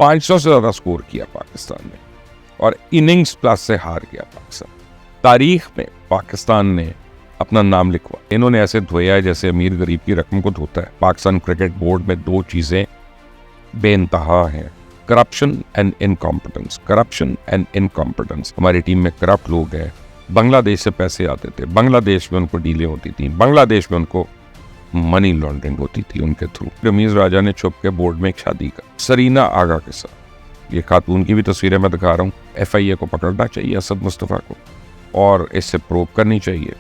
500 से ज़्यादा स्कोर किया पाकिस्तान ने और इनिंग्स प्लस से हार गया पाकिस्तान। तारीख में पाकिस्तान ने अपना नाम लिखवा, इन्होंने ऐसे धोया है जैसे अमीर गरीब की रकम को धोता है। पाकिस्तान क्रिकेट बोर्ड में दो चीज़ें बेइंतहा हैं, corruption and incompetence. Corruption and incompetence. हमारी टीम में करप्ट लोग हैं। बांग्लादेश से पैसे आते थे, बांग्लादेश में उनको डीलें होती थी, बांग्लादेश में उनको मनी लॉन्ड्रिंग होती थी उनके थ्रू। रमीज राजा ने छुप के बोर्ड में एक शादी का, सरीना आगा के साथ। ये खातून की भी तस्वीरें मैं दिखा रहा हूँ। FIA को पकड़ना चाहिए असद मुस्तफ़ा को और इससे प्रूव करनी चाहिए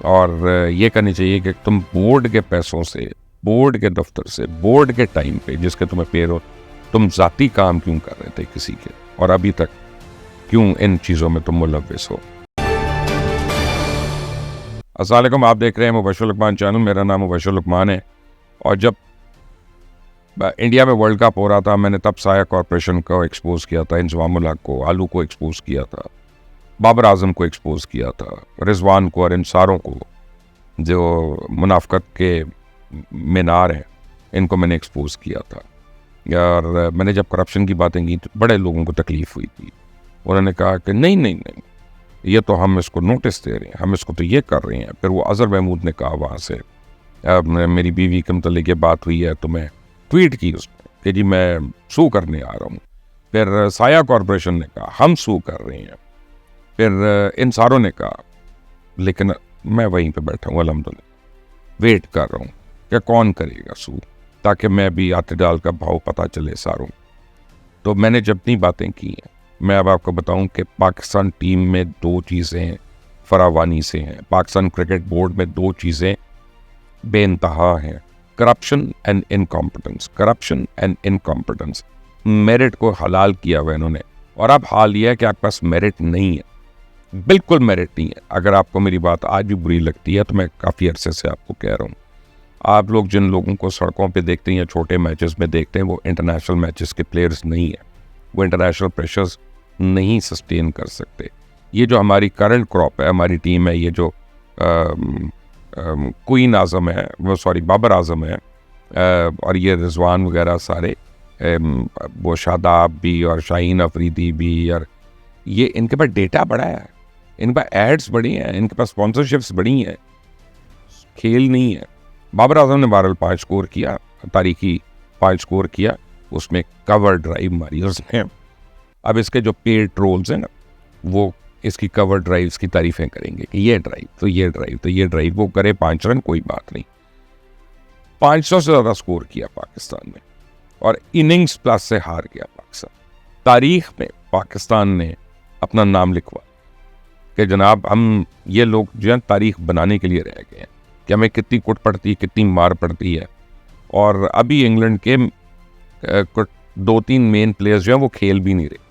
और ये करनी चाहिए कि तुम बोर्ड के पैसों से, बोर्ड के दफ्तर से, बोर्ड के टाइम पे जिसके तुम्हें पे हो, तुम जाती काम क्यों कर रहे थे किसी के, और अभी तक क्यों इन चीज़ों में तुम मुलव्विस हो। अस्सलाम वालेकुम, आप देख रहे हैं मुबशर लुकमान चैनल। मेरा नाम मुबशर लुकमान है और जब इंडिया में वर्ल्ड कप हो रहा था मैंने तब साया कॉरपोरेशन को एक्सपोज किया था, इंजमामुल हक को, आलू को एक्सपोज किया था, बाबर आजम को एक्सपोज किया था, रिजवान को और इन सारों को जो मुनाफकत के मीनार हैं इनको मैंने एक्सपोज किया था। और मैंने जब करप्शन की बातें की तो बड़े लोगों को तकलीफ़ हुई थी। उन्होंने कहा कि नहीं नहीं नहीं, ये तो हम इसको नोटिस दे रहे हैं, हम इसको तो ये कर रहे हैं। फिर वो अज़हर महमूद ने कहा वहाँ से, मेरी बीवी के मतलब ये बात हुई है तो मैं ट्वीट की उसमें कि जी मैं सू करने आ रहा हूँ। फिर साया कॉरपोरेशन ने कहा हम सू कर रहे हैं। फिर इन सारों ने कहा, लेकिन मैं वहीं पे बैठा हूँ अल्हम्दुलिल्लाह, वेट कर रहा हूँ कि कौन करेगा सू, ताकि मैं भी आटे दाल का भाव पता चले सारों। तो मैंने जितनी बातें की हैं मैं अब आपको बताऊं कि पाकिस्तान टीम में दो चीज़ें फरावानी से हैं, पाकिस्तान क्रिकेट बोर्ड में दो चीज़ें बेइंतहा हैं, corruption and incompetence. Corruption and incompetence. Merit को हलाल किया हुआ इन्होंने और अब हाल यह है कि आपके पास मेरिट नहीं है, बिल्कुल मेरिट नहीं है। अगर आपको मेरी बात आज भी बुरी लगती है तो मैं काफ़ी अरसे से आपको कह रहा हूँ, आप लोग जिन लोगों को सड़कों पे देखते हैं या छोटे मैचेस में देखते हैं वो इंटरनेशनल मैचेस के प्लेयर्स नहीं है, वो इंटरनेशनल प्रेशर्स नहीं सस्टेन कर सकते। ये जो हमारी करंट क्रॉप है, हमारी टीम है, ये जो क्वीन आज़म है, वो सॉरी बाबर आज़म है, और ये रिजवान वगैरह सारे, वो शादाब भी और शाहीन अफरीदी भी, और ये इनके पास डेटा बड़ा है, इनके पास एड्स बड़ी हैं, इनके पास स्पॉन्सरशिप्स बड़ी हैं, खेल नहीं है। बाबर आज़म ने 5 स्कोर किया, तारीखी 5 स्कोर किया, उसमें कवर ड्राइव मारी उसने। अब इसके जो पेड ट्रोल्स हैं ना वो इसकी कवर ड्राइव्स की तारीफें करेंगे कि ये ड्राइव तो ये ड्राइव तो ये ड्राइव, वो करे 5 रन कोई बात नहीं। 500 से ज़्यादा स्कोर किया पाकिस्तान ने और इनिंग्स प्लस से हार गया पाकिस्तान। तारीख में पाकिस्तान ने अपना नाम लिखवा कि जनाब हम ये लोग जो है तारीख बनाने के लिए रह गए हैं कि हमें कितनी कुट पड़ती है, कितनी मार पड़ती है। और अभी इंग्लैंड के 2-3 मेन प्लेयर्स जो हैं वो खेल भी नहीं रहे,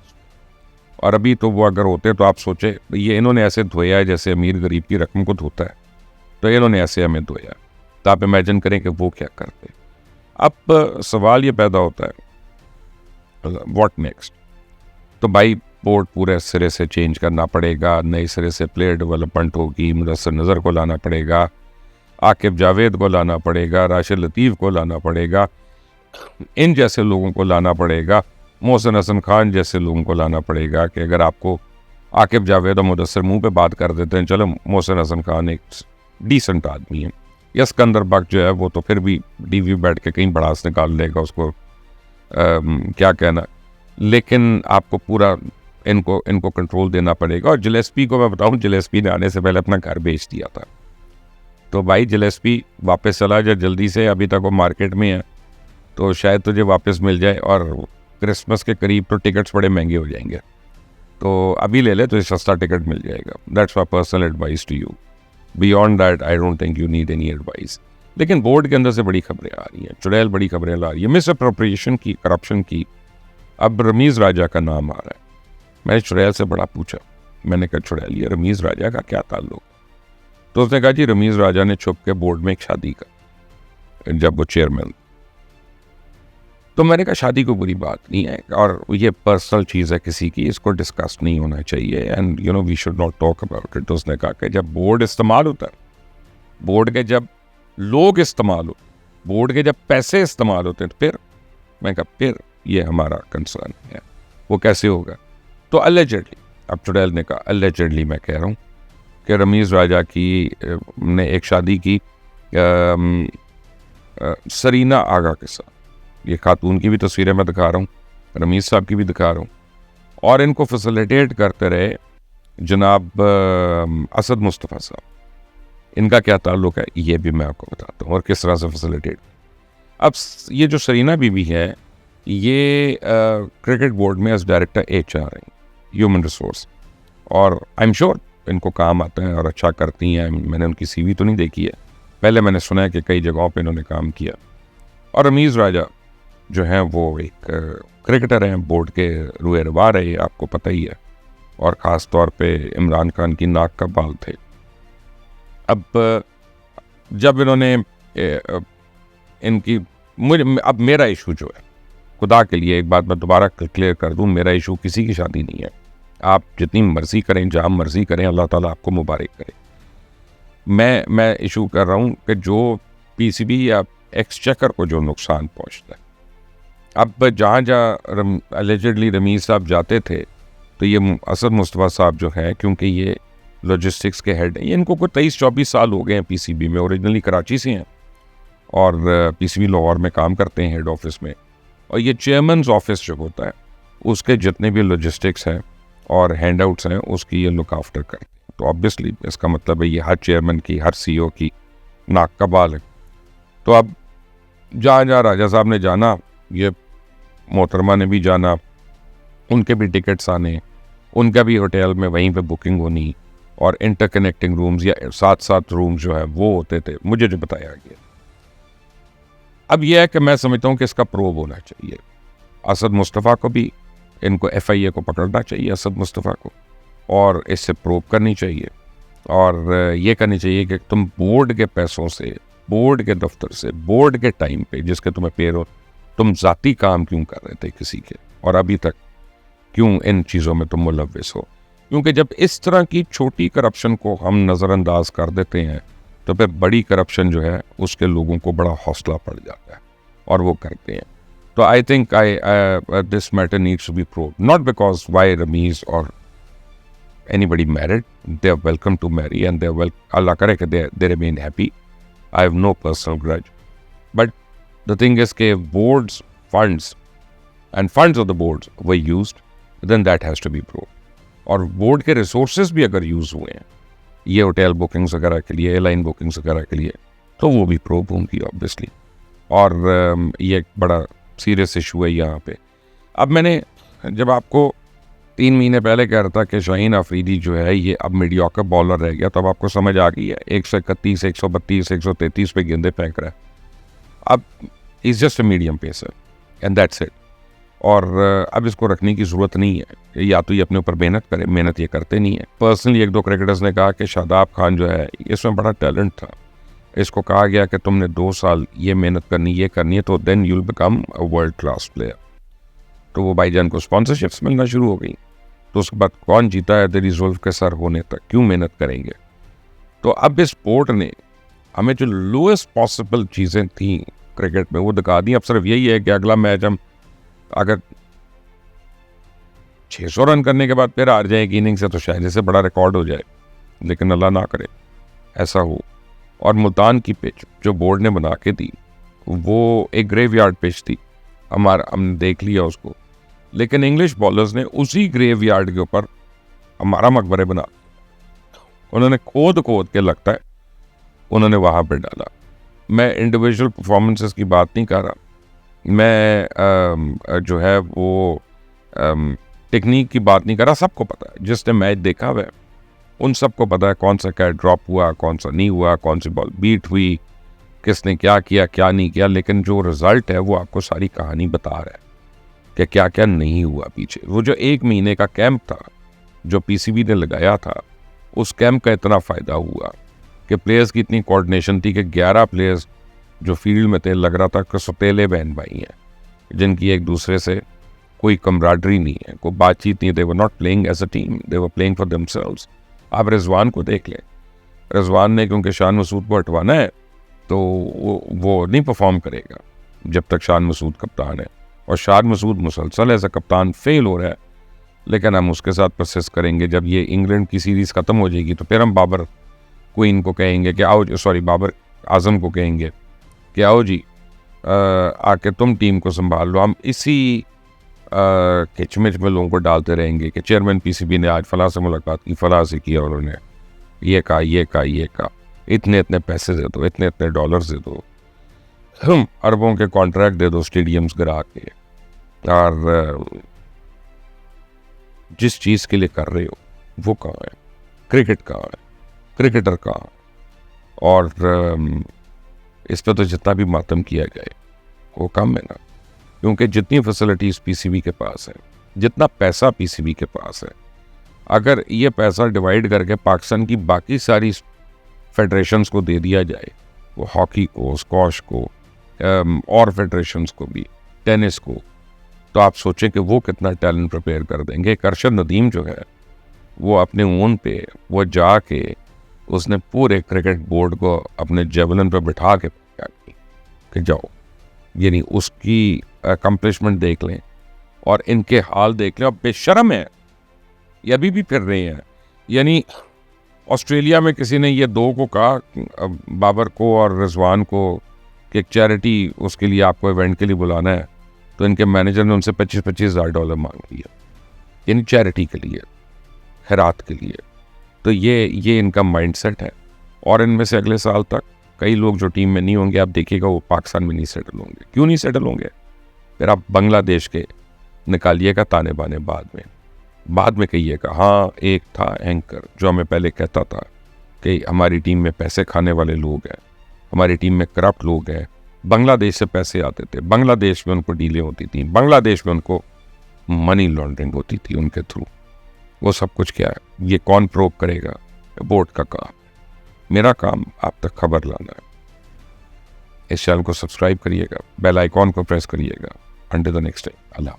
और अभी तो वो अगर होते तो आप सोचे ये इन्होंने ऐसे धोया है जैसे अमीर गरीब की रकम को धोता है, तो इन्होंने ऐसे हमें धोया, तो आप इमेजिन करें कि वो क्या करते। अब सवाल ये पैदा होता है व्हाट नेक्स्ट। तो भाई बोर्ड पूरे सिरे से चेंज करना पड़ेगा, नए सिरे से प्लेयर डेवलपमेंट होगी, मुदस्सिर नज़र को लाना पड़ेगा, आकिब जावेद को लाना पड़ेगा, राशिद लतीफ़ को लाना पड़ेगा, इन जैसे लोगों को लाना पड़ेगा, मोहसिन हसन खान जैसे लोगों को लाना पड़ेगा। कि अगर आपको आकिब जावेद और मुदस्सिर मुंह पे बात कर देते हैं, चलो मोहसिन हसन खान एक डिसेंट आदमी है, या सिकंदर बख्श जो है वो तो फिर भी DV बैठ के कहीं भड़ास निकाल लेगा, उसको क्या कहना, लेकिन आपको पूरा इनको कंट्रोल देना पड़ेगा। और जिलेस्पी को मैं बताऊं, जिलेस्पी ने आने से पहले अपना घर बेच दिया था, तो भाई जिलेस्पी वापस चला जाए जल्दी से, अभी तक वो मार्केट में है तो शायद तुझे वापस मिल जाए। और क्रिसमस के करीब तो टिकट्स बड़े महंगे हो जाएंगे, तो अभी ले ले तुझे सस्ता टिकट मिल जाएगा। That's my personal advice to you. Beyond that I don't think you need any advice. लेकिन बोर्ड के अंदर से बड़ी खबरें आ रही हैं, चुड़ैल बड़ी खबरें ला रही है, मिस अप्रोप्रिएशन की, करप्शन की। अब रमीज़ राजा का नाम आ रहा है। मैंने चुड़ैल से बड़ा पूछा, मैंने कहा चुड़ैल ये रमीज़ राजा का क्या ताल्लुक? तो उसने कहा जी रमीज़ राजा ने छुप के बोर्ड में एक शादी का, जब वो चेयरमैन। तो मैंने कहा शादी कोई बुरी बात नहीं है और ये पर्सनल चीज़ है किसी की, इसको डिस्कस नहीं होना चाहिए, and we should not talk about it. उसने कहा कि जब बोर्ड इस्तेमाल होता है, बोर्ड के जब लोग इस्तेमाल होते, बोर्ड के जब पैसे इस्तेमाल होते हैं, तो फिर मैं कहा फिर ये हमारा कंसर्न है। वो कैसे होगा? तो अलेजेडली, अब चुड़ैल ने कहा अलेजेडली, मैं कह रहा हूँ कि रमीज़ राजा की ने एक शादी की सरीना आगा के साथ। ये खातून की भी तस्वीरें मैं दिखा रहा हूँ, रमीज़ साहब की भी दिखा रहा हूँ, और इनको फैसिलिटेट करते रहे जनाब असद मुस्तफ़ा साहब। इनका क्या ताल्लुक है ये भी मैं आपको बताता हूँ और किस तरह से फैसिलिटेट। अब ये जो सरीना बीबी है ये क्रिकेट बोर्ड में एज डायरेक्टर HR हैं, ह्यूमन रिसोर्स, और आई एम श्योर इनको काम आता है और अच्छा करती हैं। मैंने उनकी CV तो नहीं देखी है, पहले मैंने सुना है कि कई जगहों पे इन्होंने काम किया। और रमीज़ राजा जो हैं वो एक क्रिकेटर हैं, बोर्ड के रुए रवा रहे, आपको पता ही है, और ख़ास तौर पे इमरान खान की नाक का बाल थे। अब जब इन्होंने इनकी अब मेरा इशू जो है, खुदा के लिए एक बात मैं दोबारा क्लियर कर दूं, मेरा इशू किसी की शादी नहीं है। आप जितनी मर्जी करें, जहाँ मर्जी करें, अल्लाह ताला आपको मुबारक करे। मैं इशू कर रहा हूँ कि जो PCB या एक्सचेकर को जो नुकसान पहुँचता है। अब जहाँ जहाँ अलेजेडली रमीज़ साहब जाते थे तो ये असद मुस्तफ़ा साहब जो हैं, क्योंकि ये लॉजिस्टिक्स के हेड हैं, ये इनको कोई 23-24 साल हो गए हैं PCB में, ओरिजिनली कराची से हैं और PCB लाहौर में काम करते हैं हेड ऑफिस में। और ये चेयरमैन ऑफिस जो होता है उसके जितने भी लॉजिस्टिक्स हैं और हैंडआउट्स हैं उसकी ये लुक आफ्टर करते हैं। तो ऑब्वियसली इसका मतलब है ये हर चेयरमैन की, हर CEO की नाक का बाल है। तो अब जहाँ जहाँ राजा साहब ने जाना, ये मोहतरमा ने भी जाना, उनके भी टिकट्स आने, उनका भी होटल में वहीं पे बुकिंग होनी, और इंटरकनेक्टिंग रूम्स या 7-7 रूम्स जो है वो होते थे, मुझे जो बताया गया। अब यह है कि मैं समझता हूँ कि इसका प्रोब होना चाहिए। असद मुस्तफ़ा को भी, इनको FIA को पकड़ना चाहिए, असद मुस्तफ़ा को, और इससे प्रोब करनी चाहिए, और ये करनी चाहिए कि तुम बोर्ड के पैसों से, बोर्ड के दफ्तर से, बोर्ड के टाइम पे जिसके तुम्हें पे हो, तुम ज़ाती काम क्यों कर रहे थे किसी के, और अभी तक क्यों इन चीज़ों में तुम मुलव्विस हो? क्योंकि जब इस तरह की छोटी करप्शन को हम नज़रअंदाज कर देते हैं तो फिर बड़ी करप्शन जो है उसके लोगों को बड़ा हौसला पड़ जाता है और वो करते हैं। तो I think this matter needs to be proved, not because why Rameez और anybody married, they are welcome to marry and they are Allah करे कि they remain happy. I have no personal grudge. But the thing is कि boards funds and funds of the boards were used, then that has to be proved. और board के resources भी अगर use हुए हैं ये होटल बुकिंग्स वगैरह के लिए, एयरलाइन बुकिंग्स वगैरह के लिए, तो वो भी प्रूव होंगी ऑब्वियसली। और ये एक बड़ा सीरियस इशू है यहाँ पे। अब मैंने जब आपको 3 महीने पहले कह रहा था कि शाहीन अफरीदी जो है ये अब मीडियोकर बॉलर रह गया, तो अब आपको समझ आ गई है। 131, 132, 133 पे गेंदे फेंक रहा है। अब is just a medium pacer and that's it. और अब इसको रखने की ज़रूरत नहीं है, या तो ये अपने ऊपर मेहनत करे, मेहनत ये करते नहीं है। पर्सनली 1-2 क्रिकेटर्स ने कहा कि शादाब खान जो है इसमें बड़ा टैलेंट था, इसको कहा गया कि तुमने 2 साल ये मेहनत करनी, ये करनी है, तो then you'll become a world class player. तो वो भाईजान को स्पॉन्सरशिप्स मिलना शुरू हो गई। तो उसके बाद कौन जीता है तेरी जुल्फ के सर होने तक, क्यों मेहनत करेंगे? तो अब इस बोर्ड ने हमें जो लोएस्ट पॉसिबल चीज़ें थी क्रिकेट में वो दिखा दी। अब सिर्फ यही है कि अगला मैच हम अगर 600 रन करने के बाद फिर हार जाए इनिंग से तो शायद इससे बड़ा रिकॉर्ड हो जाए, लेकिन अल्लाह ना करे ऐसा हो। और मुल्तान की पिच जो बोर्ड ने बना के दी वो एक ग्रेवयार्ड पिच थी, हमने देख लिया उसको, लेकिन इंग्लिश बॉलर्स ने उसी ग्रेवयार्ड के ऊपर हमारा मकबरे बना, उन्होंने खोद के लगता है उन्होंने वहाँ पर डाला। मैं इंडिविजुअल परफॉर्मेंसेस की बात नहीं कर रहा, मैं जो है वो टेक्निक की बात नहीं कर रहा। सबको पता है, जिसने मैच देखा हुआ है उन सबको पता है कौन सा कैच ड्रॉप हुआ, कौन सा नहीं हुआ, कौन सी बॉल बीट हुई, किसने क्या किया क्या नहीं किया। लेकिन जो रिजल्ट है वो आपको सारी कहानी बता रहा है कि क्या क्या नहीं हुआ पीछे। वो जो 1 महीने का कैंप था जो PCB ने लगाया था, उस कैंप का इतना फ़ायदा हुआ कि प्लेयर्स की इतनी कोऑर्डिनेशन थी कि 11 प्लेयर्स जो फील्ड में थे लग रहा था कि सौतेले बहन भाई हैं, जिनकी एक दूसरे से कोई कमराडरी नहीं है, कोई बातचीत नहीं। They were not playing as a team, they were playing for themselves. आप रिजवान को देख लें, रिजवान ने क्योंकि शान मसूद को हटवाना है तो वो नहीं परफॉर्म करेगा जब तक शान मसूद कप्तान है। और शाद मसूद मुसलसल एज अ कप्तान फेल हो रहा है, लेकिन हम उसके साथ प्रोसेस करेंगे। जब ये इंग्लैंड की सीरीज़ ख़त्म हो जाएगी तो फिर हम बाबर क्वीन को कहेंगे कि आओ, सॉरी बाबर आजम को कहेंगे कि आओ जी, आके तुम टीम को संभाल लो। हम इसी किचमिच में लोगों को डालते रहेंगे कि चेयरमैन पीसीबी ने आज फलां से मुलाकात की, फलां से किया, और उन्होंने ये कहा, इतने इतने पैसे दे दो, इतने इतने डॉलर्स दे दो, अरबों के कॉन्ट्रैक्ट दे दो स्टेडियम्स गिरा के, और जिस चीज़ के लिए कर रहे हो वो कहाँ है? क्रिकेट कहाँ है? क्रिकेटर कहाँ? और इस पर तो जितना भी मातम किया जाए वो कम है ना, क्योंकि जितनी फैसिलिटीज़ पीसीबी के पास है, जितना पैसा पीसीबी के पास है, अगर ये पैसा डिवाइड करके पाकिस्तान की बाकी सारी फेडरेशंस को दे दिया जाए, वो हॉकी को, स्क्वॉश को, और फेडरेशंस को भी, टेनिस को, तो आप सोचें कि वो कितना टैलेंट प्रिपेयर कर देंगे। एक अरशद नदीम जो है वो अपने ऊन पे वो जाके उसने पूरे क्रिकेट बोर्ड को अपने जेवलिन पर बिठा के कि जाओ, यानी उसकी अकम्पलिशमेंट देख लें और इनके हाल देख लें। और बेशर्म है, ये अभी भी फिर रहे हैं। यानी ऑस्ट्रेलिया में किसी ने ये दो को कहा, बाबर को और रिजवान को, कि एक चैरिटी उसके लिए आपको इवेंट के लिए बुलाना है, तो इनके मैनेजर ने उनसे $25,000 मांग लिया, यानी चैरिटी के लिए, खैरात के लिए। तो ये इनका माइंडसेट है। और इनमें से अगले साल तक कई लोग जो टीम में नहीं होंगे, आप देखिएगा वो पाकिस्तान में नहीं सेटल होंगे। क्यों नहीं सेटल होंगे? फिर आप बांग्लादेश के निकालिएगा ताने बाने, बाद में कहिएगा हाँ एक था एंकर जो हमें पहले कहता था कि हमारी टीम में पैसे खाने वाले लोग हैं, हमारी टीम में करप्ट लोग हैं, बांग्लादेश से पैसे आते थे, बांग्लादेश में उनको डीलें होती थी, बांग्लादेश में उनको मनी लॉन्ड्रिंग होती थी उनके थ्रू। वो सब कुछ क्या है, ये कौन प्रोब करेगा? बोर्ड का काम। मेरा काम आप तक खबर लाना है। इस चैनल को सब्सक्राइब करिएगा, बेल आइकॉन को प्रेस करिएगा। Until the next time, Allah.